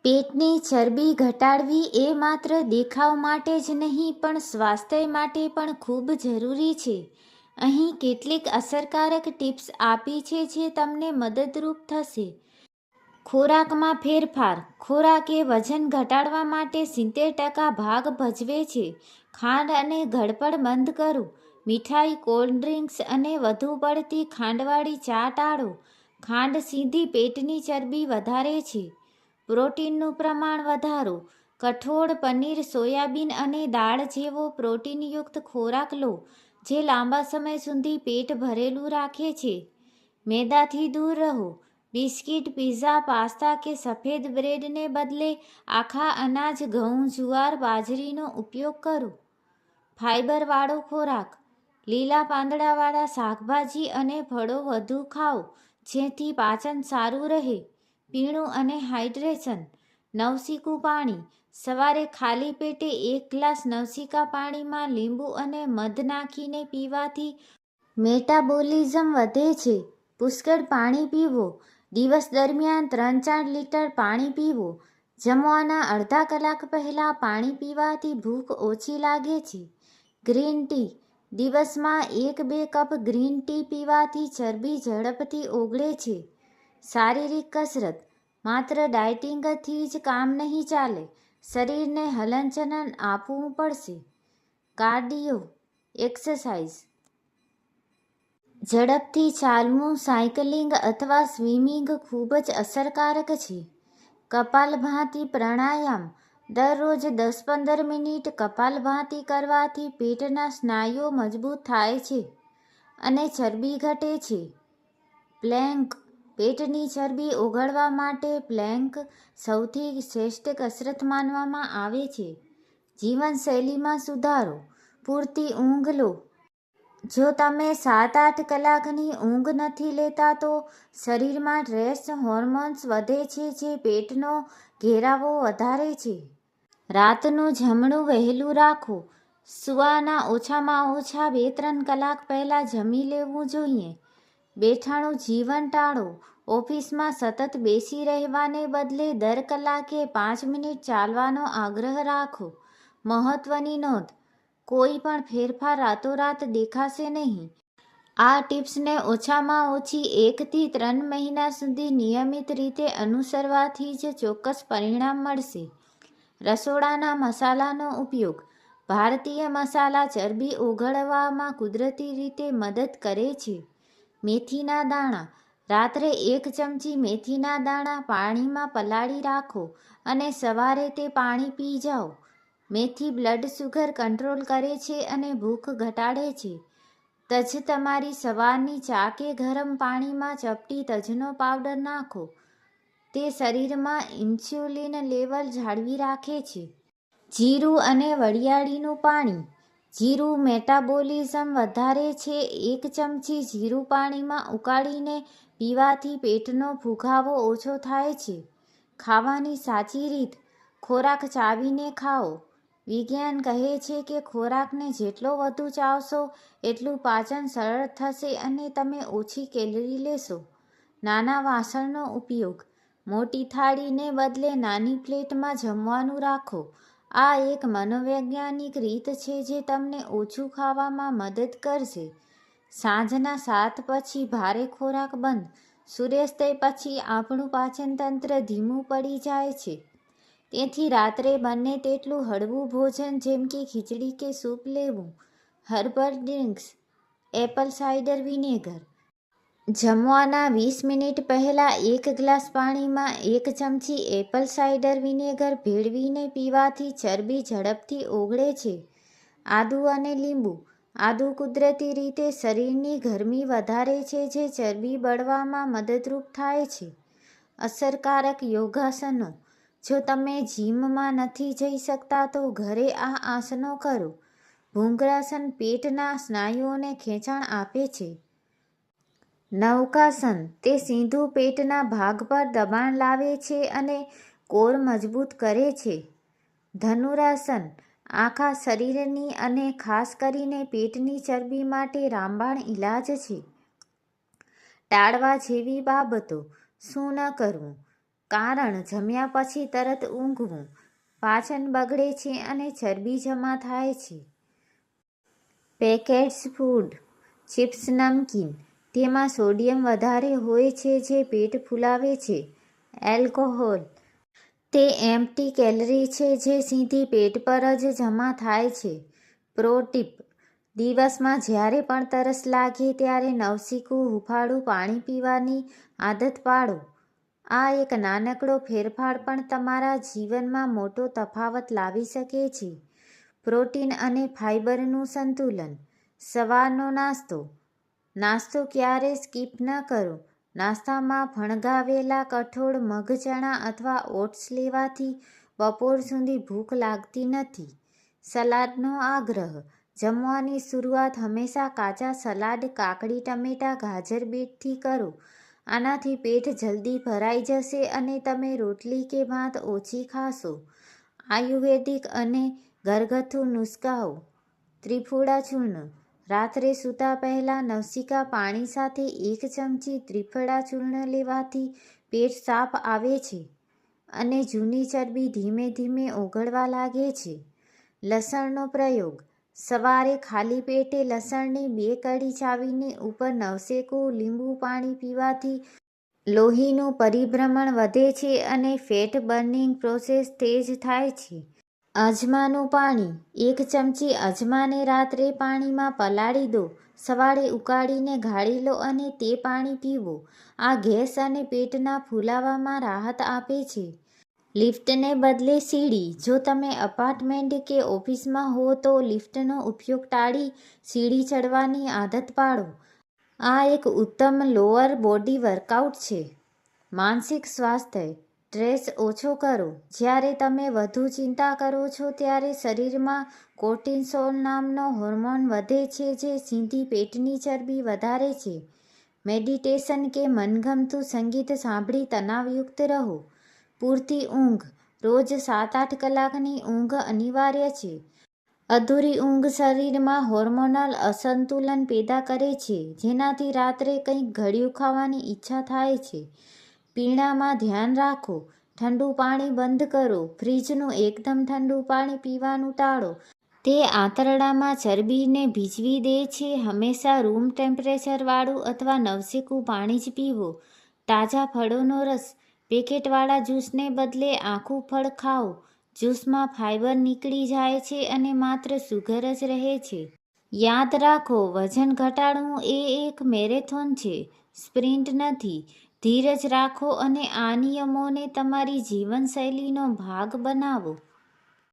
પેટની ચરબી ઘટાડવી એ માત્ર દેખાવ માટે જ નહીં પણ સ્વાસ્થ્ય માટે પણ ખૂબ જરૂરી છે. અહીં કેટલીક અસરકારક ટિપ્સ આપી છે જે તમને મદદરૂપ થશે. ખોરાકમાં ફેરફાર. ખોરાક એ વજન ઘટાડવા માટે 70% ભાગ ભજવે છે. ખાંડ અને ગળપણ બંધ કરો. મીઠાઈ, કોલ્ડ ડ્રિંક્સ અને વધુ પડતી ખાંડવાળી ચા ટાળો. ખાંડ સીધી પેટની ચરબી વધારે છે. પ્રોટીનનું પ્રમાણ વધારો. કઠોળ, પનીર, સોયાબીન અને દાળ જેવો પ્રોટીનયુક્ત ખોરાક લો જે લાંબા સમય સુધી પેટ ભરેલું રાખે છે. મેદાથી દૂર રહો. બિસ્કિટ, પિઝા, પાસ્તા કે સફેદ બ્રેડને બદલે આખા અનાજ ઘઉં, જુવાર, બાજરીનો ઉપયોગ કરો. ફાઇબરવાળો ખોરાક. લીલા પાંદડાવાળા શાકભાજી અને ફળો વધુ ખાઓ જેથી પાચન સારું રહે. પીણું અને હાઇડ્રેશન. નવશીકું પાણી. સવારે ખાલી પેટે 1 ગ્લાસ નવશીકા પાણીમાં લીંબુ અને મધ નાખીને પીવાથી મેટાબોલિઝમ વધે છે. પુષ્કળ પાણી પીવો. દિવસ દરમિયાન 3-4 લીટર પાણી પીવો. જમવાના અડધા કલાક પહેલાં પાણી પીવાથી ભૂખ ઓછી લાગે છે. Green tea. દિવસમાં 1-2 કપ ગ્રીન ટી પીવાથી ચરબી ઝડપથી ઓગળે છે. શારીરિક કસરત. માત્ર ડાયટિંગથી જ કામ નહીં ચાલે. શરીરને હલનચલન આપવું પડશે. Cardio exercise. ઝડપથી ચાલવું, સાયકલિંગ અથવા સ્વિમિંગ ખૂબ જ અસરકારક છે. કપાલભાતિ પ્રાણાયામ. દરરોજ 10-15 મિનિટ કપાલભાતિ કરવાથી પેટના સ્નાયુઓ મજબૂત થાય છે અને ચરબી ઘટે છે. પ્લેન્ક. પેટની ચરબી ઓગાળવા માટે પ્લેન્ક સૌથી શ્રેષ્ઠ કસરત માનવામાં આવે છે. જીવનશૈલીમાં સુધારો. પૂરતી ઊંઘ લો. જો તમે 7-8 કલાકની ઊંઘ નથી લેતા તો શરીરમાં સ્ટ્રેસ હોર્મોન્સ વધે છે જે પેટનો ઘેરાવો વધારે છે. રાતનું જમણું વહેલું રાખો. સૂવાના ઓછામાં ઓછા 2-3 કલાક પહેલાં જમી લેવું જોઈએ. બેઠાણું જીવન ટાળો. ઓફિસમાં સતત બેસી રહેવાને બદલે દર કલાકે 5 મિનિટ ચાલવાનો આગ્રહ રાખો. મહત્વની નોંધ. કોઈ પણ ફેરફાર રાતોરાત દેખાશે નહીં. આ ટિપ્સને ઓછામાં ઓછી 1 થી 3 મહિના સુધી નિયમિત રીતે અનુસરવાથી જ ચોક્કસ પરિણામ મળશે. રસોડાના મસાલાનો ઉપયોગ. ભારતીય મસાલા ચરબી ઓગાળવામાં કુદરતી રીતે મદદ કરે છે. મેથીના દાણા. રાત્રે 1 ચમચી મેથીના દાણા પાણીમાં પલાળી રાખો અને સવારે તે પાણી પી જાઓ. મેથી બ્લડ શુગર કંટ્રોલ કરે છે અને ભૂખ ઘટાડે છે. તજ. તમારી સવારની ચા કે ગરમ પાણીમાં ચપટી તજનો પાવડર નાખો. તે શરીરમાં ઇન્સ્યુલિન લેવલ જાળવી રાખે છે. જીરું અને વરિયાળીનું પાણી. જીરું મેટાબોલિઝમ વધારે છે. 1 ચમચી જીરું પાણીમાં ઉકાળીને પીવાથી પેટનો ફુગાવો ઓછો થાય છે. ખાવાની સાચી રીત. ખોરાક ચાવીને ખાઓ. વિજ્ઞાન કહે છે કે ખોરાકને જેટલો વધુ ચાવશો એટલું પાચન સરળ થશે અને તમે ઓછી કેલરી લેશો. નાના વાસણનો ઉપયોગ. મોટી થાળીને બદલે નાની પ્લેટમાં જમવાનું રાખો. આ એક મનોવૈજ્ઞાનિક રીત છે જે તમને ઓછું ખાવામાં મદદ કરશે. સાંજના 7 પછી ભારે ખોરાક બંધ. સૂર્યાસ્ત પછી આપણું પાચનતંત્ર ધીમું પડી જાય છે. તેથી રાત્રે બને તેટલું હળવું ભોજન જેમ કે ખીચડી કે સૂપ લેવું. Herbal drinks. Apple cider vinegar. જમવાના 20 મિનિટ પહેલાં 1 ગ્લાસ પાણીમાં 1 ચમચી એપલ સાઇડર વિનેગર ભેળવીને પીવાથી ચરબી ઝડપથી ઓગળે છે. આદુ અને લીંબુ. આદુ કુદરતી રીતે શરીરની ગરમી વધારે છે જે ચરબી બળવામાં મદદરૂપ થાય છે. અસરકારક યોગાસનો. જો તમે જિમમાં નથી જઈ શકતા તો ઘરે આ આસનો કરો. ભૃંગાસન પેટના સ્નાયુઓને ખેંચાણ આપે છે. નૌકાસન. તે સીધું પેટના ભાગ પર દબાણ લાવે છે અને કોર મજબૂત કરે છે. ધનુરાસન. આખા શરીરની અને ખાસ કરીને પેટની ચરબી માટે રામબાણ ઇલાજ છે. ટાળવા જેવી બાબતો. શું ન કરવું. કારણ જમ્યા પછી તરત ઊંઘવું પાચન બગડે છે અને ચરબી જમા થાય છે. પેકેટ્સ ફૂડ, ચિપ્સ, નમકીન તેમાં સોડિયમ વધારે હોય છે જે પેટ ફૂલાવે છે. એલ્કોહોલ તે એમ્પ્ટી કેલરી છે જે સીધી પેટ પર જ જમા થાય છે. પ્રો ટીપ: દિવસમાં જ્યારે પણ તરસ લાગે ત્યારે નવશીકું હૂંફાળું પાણી પીવાની આદત પાડો. આ એક નાનકડો ફેરફાર પણ તમારા જીવનમાં મોટો તફાવત લાવી શકે છે. પ્રોટીન અને ફાઇબરનું સંતુલન. સવારનો નાસ્તો. નાસ્તો ક્યારેય સ્કીપ ન કરો. નાસ્તામાં ફણગાવેલા કઠોળ, મગચણા અથવા ઓટ્સ લેવાથી બપોર સુધી ભૂખ લાગતી નથી. સલાડનો આગ્રહ. જમવાની શરૂઆત હંમેશા કાચા સલાડ, કાકડી, ટમેટાં, ગાજર, બીટથી કરો. આનાથી પેટ જલ્દી ભરાઈ જશે અને તમે રોટલી કે ભાત ઓછી ખાશો. આયુર્વેદિક અને ઘરગથ્થુ નુસ્ખાઓ. ત્રિફળા ચૂર્ણ. રાત્રે સૂતા પહેલાં નવશીકા પાણી સાથે 1 ચમચી ત્રિફળા ચૂર્ણ લેવાથી પેટ સાફ આવે છે અને જૂની ચરબી ધીમે ધીમે ઓગળવા લાગે છે. લસણનો પ્રયોગ. સવારે ખાલી પેટે લસણની 2 કળી ચાવીને ઉપર નવશેકું લીંબુ પાણી પીવાથી લોહીનું પરિભ્રમણ વધે છે અને ફેટ બર્નિંગ પ્રોસેસ તેજ થાય છે. અજમાનું પાણી. 1 ચમચી અજમાને રાત્રે પાણીમાં પલાળી દો. સવારે ઉકાળીને ગાળી લો અને તે પાણી પીવો. આ ગેસ અને પેટના ફૂલાવામાં રાહત આપે છે. લિફ્ટને બદલે સીડી. જો તમે એપાર્ટમેન્ટ કે ઓફિસમાં હો તો લિફ્ટનો ઉપયોગ ટાળી સીડી ચડવાની આદત પાડો. આ એક ઉત્તમ લોઅર બોડી વર્કઆઉટ છે. માનસિક સ્વાસ્થ્ય. સ્ટ્રેસ ઓછો કરો. જ્યારે તમે વધુ ચિંતા કરો છો ત્યારે શરીરમાં કોર્ટિસોલ નામનો હોર્મોન વધે છે જે સીધી પેટની ચરબી વધારે છે. મેડિટેશન કે મનગમતું સંગીત સાંભળી તણાવયુક્ત રહો. પૂરતી ઊંઘ. રોજ 7-8 કલાકની ઊંઘ અનિવાર્ય છે. અધૂરી ઊંઘ શરીરમાં હોર્મોનલ અસંતુલન પેદા કરે છે જેનાથી રાત્રે કંઈક ગળ્યું ખાવાની ઈચ્છા થાય છે. પીણામાં ધ્યાન રાખો. ઠંડુ પાણી બંધ કરો. ફ્રિજનું એકદમ ઠંડુ પાણી પીવાનું ટાળો. તે આંતરડામાં ચરબીને ભીંજવી દે છે. હંમેશા રૂમ ટેમ્પરેચરવાળું અથવા નવશેકું પાણી જ પીવો. તાજા ફળોનો રસ. પેકેટવાળા જ્યુસને બદલે આખું ફળ ખાઓ. જ્યુસમાં ફાઇબર નીકળી જાય છે અને માત્ર સુગર જ રહે છે. યાદ રાખો, વજન ઘટાડવું એ એક મેરેથોન છે, સ્પ્રિન્ટ નથી. ધીરજ રાખો અને આ નિયમોને તમારી જીવનશૈલીનો ભાગ બનાવો.